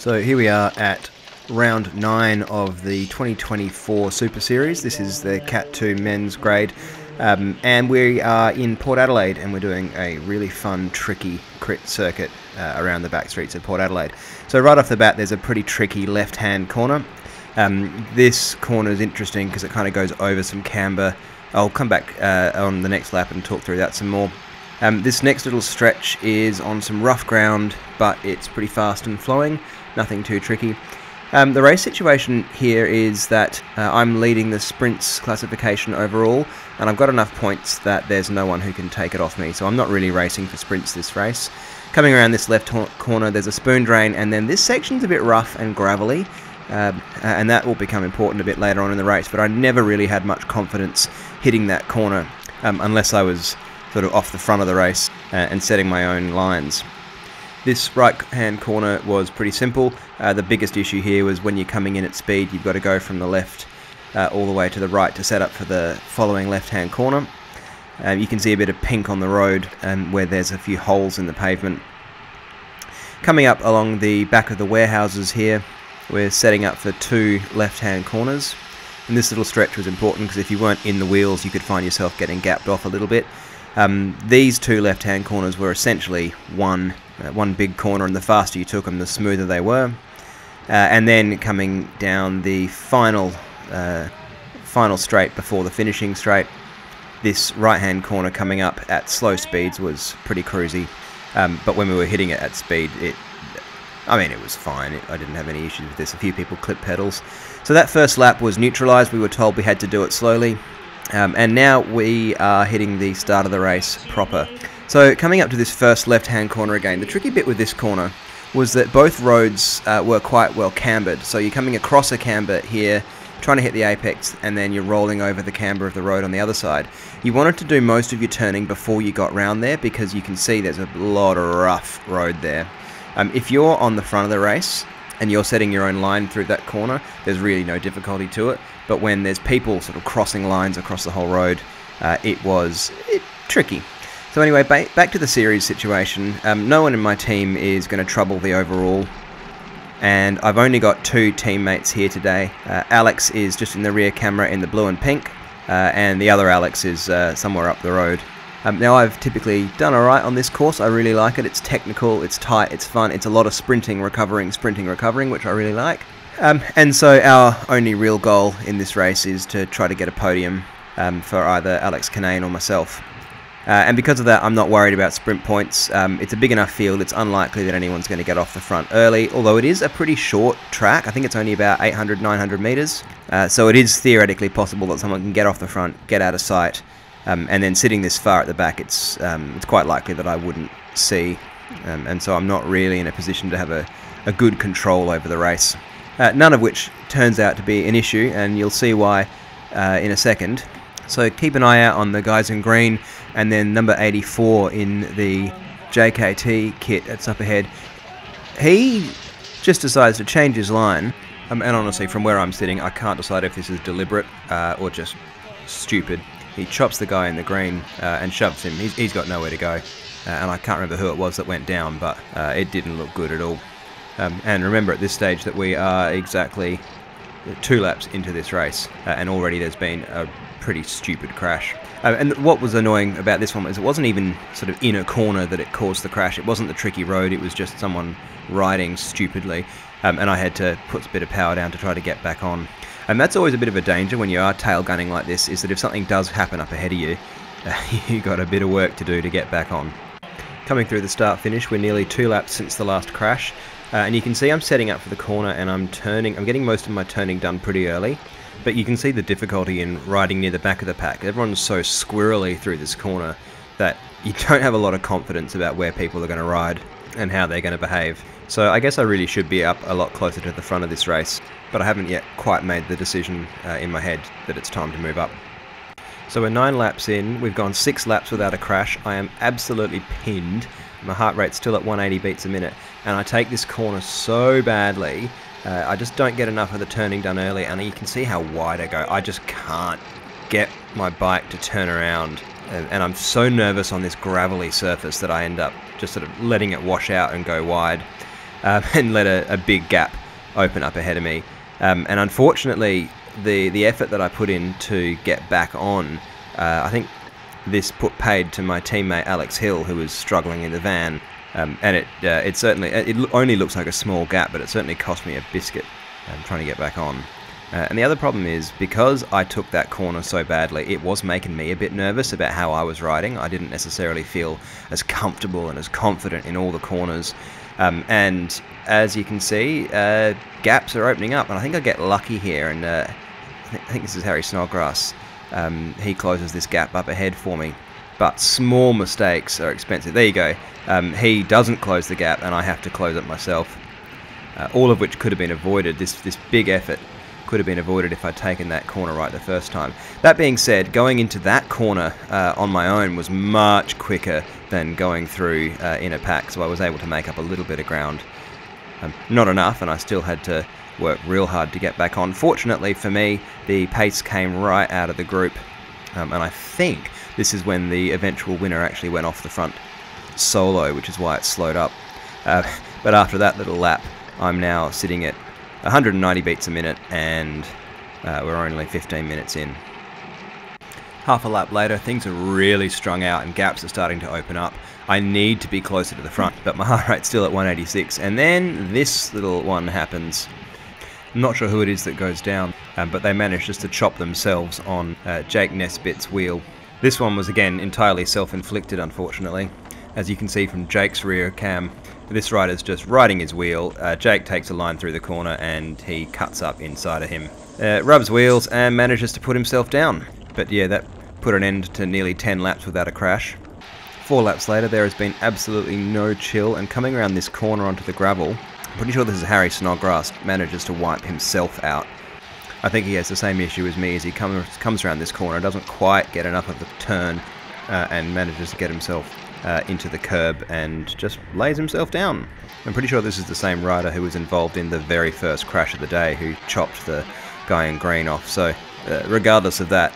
So here we are at round 9 of the 2024 Super Series. This is the Cat 2 men's grade, and we are in Port Adelaide, and we're doing a really fun, tricky crit circuit around the back streets of Port Adelaide. So right off the bat, there's a pretty tricky left-hand corner. This corner is interesting because it kind of goes over some camber. I'll come back on the next lap and talk through that some more. This next little stretch is on some rough ground, but it's pretty fast and flowing, nothing too tricky. The race situation here is that I'm leading the sprints classification overall, and I've got enough points that there's no one who can take it off me, so I'm not really racing for sprints this race. Coming around this left corner, there's a spoon drain, and then this section's a bit rough and gravelly, and that will become important a bit later on in the race, but I never really had much confidence hitting that corner unless I was sort of off the front of the race and setting my own lines. This right-hand corner was pretty simple. The biggest issue here was when you're coming in at speed, you've got to go from the left all the way to the right to set up for the following left-hand corner. You can see a bit of pink on the road where there's a few holes in the pavement. Coming up along the back of the warehouses here, we're setting up for 2 left-hand corners. And this little stretch was important because if you weren't in the wheels, you could find yourself getting gapped off a little bit. These 2 left-hand corners were essentially one big corner, and the faster you took them, the smoother they were. And then coming down the final straight before the finishing straight, this right-hand corner coming up at slow speeds was pretty cruisy. But when we were hitting it at speed, it was fine. I didn't have any issues with this. A few people clipped pedals. So that first lap was neutralised. We were told we had to do it slowly. And now we are hitting the start of the race proper. So coming up to this first left-hand corner again, the tricky bit with this corner was that both roads were quite well cambered. So you're coming across a camber here, trying to hit the apex, and then you're rolling over the camber of the road on the other side. You wanted to do most of your turning before you got round there because you can see there's a lot of rough road there. If you're on the front of the race and you're setting your own line through that corner, there's really no difficulty to it. But when there's people sort of crossing lines across the whole road, it was tricky. So anyway, back to the series situation. No one in my team is going to trouble the overall, and I've only got 2 teammates here today. Alex is just in the rear camera in the blue and pink, and the other Alex is somewhere up the road. Now I've typically done alright on this course. I really like it. It's technical, it's tight, it's fun, it's a lot of sprinting, recovering, which I really like. And so our only real goal in this race is to try to get a podium for either Alex Kinane or myself. And because of that, I'm not worried about sprint points. It's a big enough field, it's unlikely that anyone's going to get off the front early, although it is a pretty short track. I think it's only about 800, 900 metres. So it is theoretically possible that someone can get off the front, get out of sight, and then sitting this far at the back, it's quite likely that I wouldn't see. And so I'm not really in a position to have a good control over the race. None of which turns out to be an issue, and you'll see why in a second. So keep an eye out on the guys in green, and then number 84 in the JKT kit that's up ahead. He just decides to change his line, and honestly, from where I'm sitting, I can't decide if this is deliberate or just stupid. He chops the guy in the green and shoves him. He's got nowhere to go, and I can't remember who it was that went down, but it didn't look good at all. And remember at this stage that we are exactly 2 laps into this race, and already there's been a pretty stupid crash. And what was annoying about this one is it wasn't even sort of in a corner that it caused the crash. It wasn't the tricky road, it was just someone riding stupidly, and I had to put a bit of power down to try to get back on. And that's always a bit of a danger when you are tail gunning like this, is that if something does happen up ahead of you, you've got a bit of work to do to get back on. Coming through the start finish, we're nearly 2 laps since the last crash. And you can see I'm setting up for the corner, and I'm getting most of my turning done pretty early, but you can see the difficulty in riding near the back of the pack. Everyone's so squirrely through this corner that you don't have a lot of confidence about where people are going to ride and how they're going to behave. So I guess I really should be up a lot closer to the front of this race, but I haven't yet quite made the decision in my head that it's time to move up. So we're 9 laps in, we've gone 6 laps without a crash. I am absolutely pinned. My heart rate's still at 180 beats a minute, and I take this corner so badly. I just don't get enough of the turning done early, and you can see how wide I go. I just can't get my bike to turn around, and I'm so nervous on this gravelly surface that I end up just sort of letting it wash out and go wide. and let a big gap open up ahead of me. And unfortunately, the effort that I put in to get back on, I think this put paid to my teammate Alex Hill, who was struggling in the van. And it certainly, it only looks like a small gap, but it certainly cost me a biscuit trying to get back on. And the other problem is, because I took that corner so badly, it was making me a bit nervous about how I was riding. I didn't necessarily feel as comfortable and as confident in all the corners. And as you can see, gaps are opening up, and I think I get lucky here, and I think this is Harry Snodgrass. He closes this gap up ahead for me. But small mistakes are expensive. There you go. He doesn't close the gap, and I have to close it myself. All of which could have been avoided. This big effort could have been avoided if I'd taken that corner right the first time. That being said, going into that corner on my own was much quicker than going through in a pack, so I was able to make up a little bit of ground. Not enough, and I still had to work real hard to get back on. Fortunately for me, the pace came right out of the group, and I think this is when the eventual winner actually went off the front solo, which is why it slowed up. But after that little lap, I'm now sitting at 190 beats a minute, and we're only 15 minutes in. Half a lap later, things are really strung out and gaps are starting to open up. I need to be closer to the front, but my heart rate's still at 186, and then this little one happens. I'm not sure who it is that goes down, but they managed just to chop themselves on Jake Nesbitt's wheel. This one was again entirely self-inflicted, unfortunately. As you can see from Jake's rear cam, this rider's just riding his wheel. Jake takes a line through the corner and he cuts up inside of him. Rubs wheels and manages to put himself down. But yeah, that put an end to nearly 10 laps without a crash. 4 laps later, there has been absolutely no chill, and coming around this corner onto the gravel, I'm pretty sure this is Harry Snodgrass, manages to wipe himself out. I think he has the same issue as me as he comes around this corner, doesn't quite get enough of the turn, and manages to get himself into the curb and just lays himself down. I'm pretty sure this is the same rider who was involved in the very first crash of the day, who chopped the guy in green off. So regardless of that,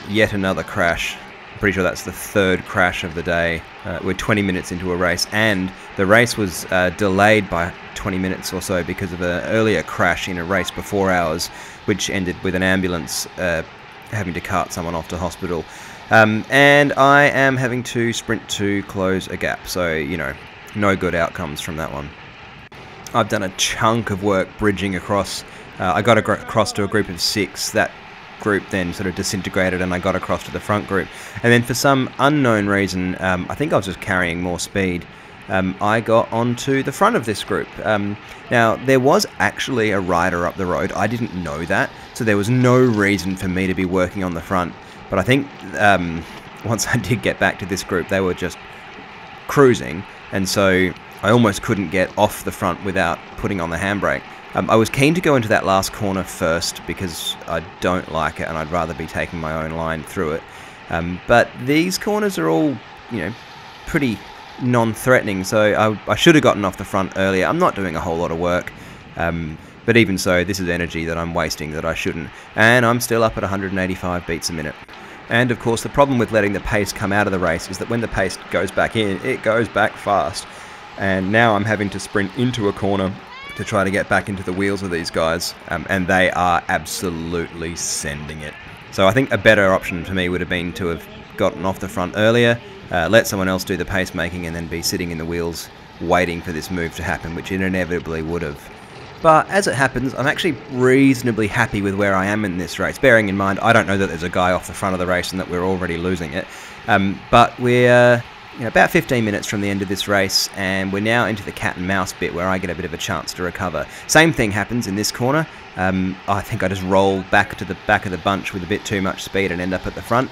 yet another crash. I'm pretty sure that's the 3rd crash of the day. We're 20 minutes into a race, and the race was delayed by 20 minutes or so because of an earlier crash in a race before ours, which ended with an ambulance having to cart someone off to hospital. And I am having to sprint to close a gap, so, you know, no good outcomes from that one. I've done a chunk of work bridging across. I got across to a group of 6. That group then sort of disintegrated, and I got across to the front group. And then for some unknown reason, I think I was just carrying more speed, I got onto the front of this group. Now, there was actually a rider up the road. I didn't know that, so there was no reason for me to be working on the front. But I think once I did get back to this group, they were just cruising, and so I almost couldn't get off the front without putting on the handbrake. I was keen to go into that last corner first because I don't like it and I'd rather be taking my own line through it. But these corners are all, you know, pretty non-threatening, so I should have gotten off the front earlier. I'm not doing a whole lot of work. But even so, this is energy that I'm wasting that I shouldn't. And I'm still up at 185 beats a minute. And of course, the problem with letting the pace come out of the race is that when the pace goes back in, it goes back fast. And now I'm having to sprint into a corner to try to get back into the wheels of these guys. And they are absolutely sending it. So I think a better option for me would have been to have gotten off the front earlier, let someone else do the pacemaking, and then be sitting in the wheels waiting for this move to happen, which it inevitably would have. But as it happens, I'm actually reasonably happy with where I am in this race, bearing in mind I don't know that there's a guy off the front of the race and that we're already losing it. But we're about 15 minutes from the end of this race, and we're now into the cat and mouse bit where I get a bit of a chance to recover. Same thing happens in this corner. I think I just roll back to the back of the bunch with a bit too much speed and end up at the front.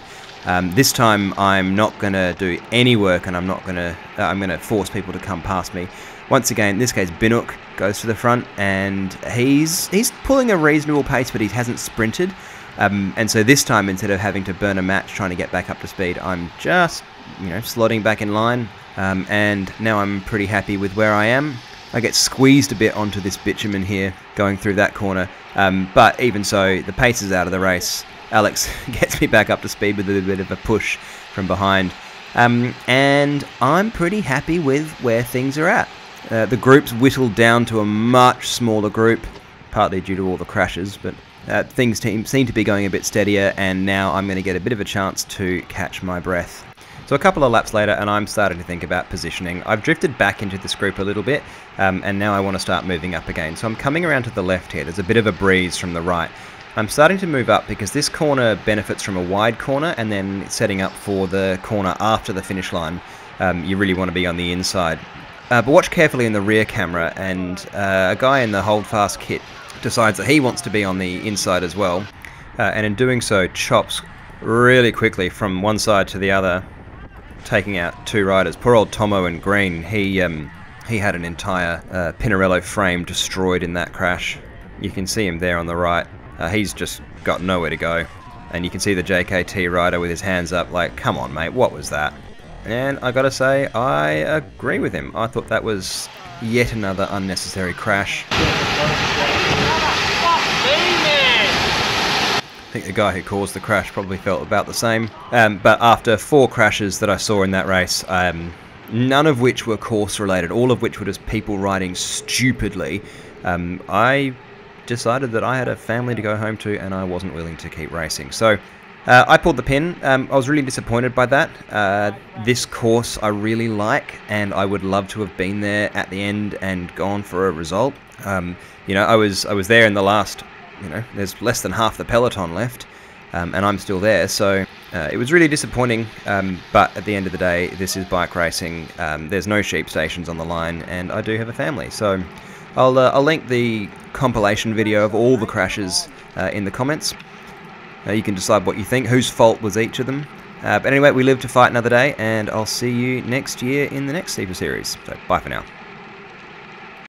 This time I'm not going to do any work, and I'm going to force people to come past me. Once again, in this case, Binnock goes to the front, and he's pulling a reasonable pace, but he hasn't sprinted. And so this time, instead of having to burn a match trying to get back up to speed, I'm just, slotting back in line. And now I'm pretty happy with where I am. I get squeezed a bit onto this bitumen here, going through that corner. But even so, the pace is out of the race. Alex gets me back up to speed with a bit of a push from behind. And I'm pretty happy with where things are at. The group's whittled down to a much smaller group, partly due to all the crashes, but things seem to be going a bit steadier, and now I'm going to get a bit of a chance to catch my breath. So a couple of laps later, and I'm starting to think about positioning. I've drifted back into this group a little bit, and now I want to start moving up again. So I'm coming around to the left here. There's a bit of a breeze from the right. I'm starting to move up because this corner benefits from a wide corner, and then setting up for the corner after the finish line. You really want to be on the inside. But watch carefully in the rear camera, and a guy in the Holdfast kit decides that he wants to be on the inside as well, and in doing so chops really quickly from one side to the other, taking out two riders. Poor old Tomo in green, he had an entire Pinarello frame destroyed in that crash. You can see him there on the right. He's just got nowhere to go, and you can see the JKT rider with his hands up like, come on mate, what was that? And I gotta say, I agree with him. I thought that was yet another unnecessary crash. I think the guy who caused the crash probably felt about the same. But after 4 crashes that I saw in that race, none of which were course related, all of which were just people riding stupidly, I decided that I had a family to go home to and I wasn't willing to keep racing. So I pulled the pin. I was really disappointed by that. This course I really like, and I would love to have been there at the end and gone for a result. You know, I was there in the last, you know, there's less than half the peloton left, and I'm still there, so it was really disappointing, but at the end of the day, this is bike racing. There's no sheep stations on the line, and I do have a family, so I'll link the compilation video of all the crashes in the comments. You can decide what you think, whose fault was each of them. But anyway, we live to fight another day, and I'll see you next year in the next Super Series. So bye for now.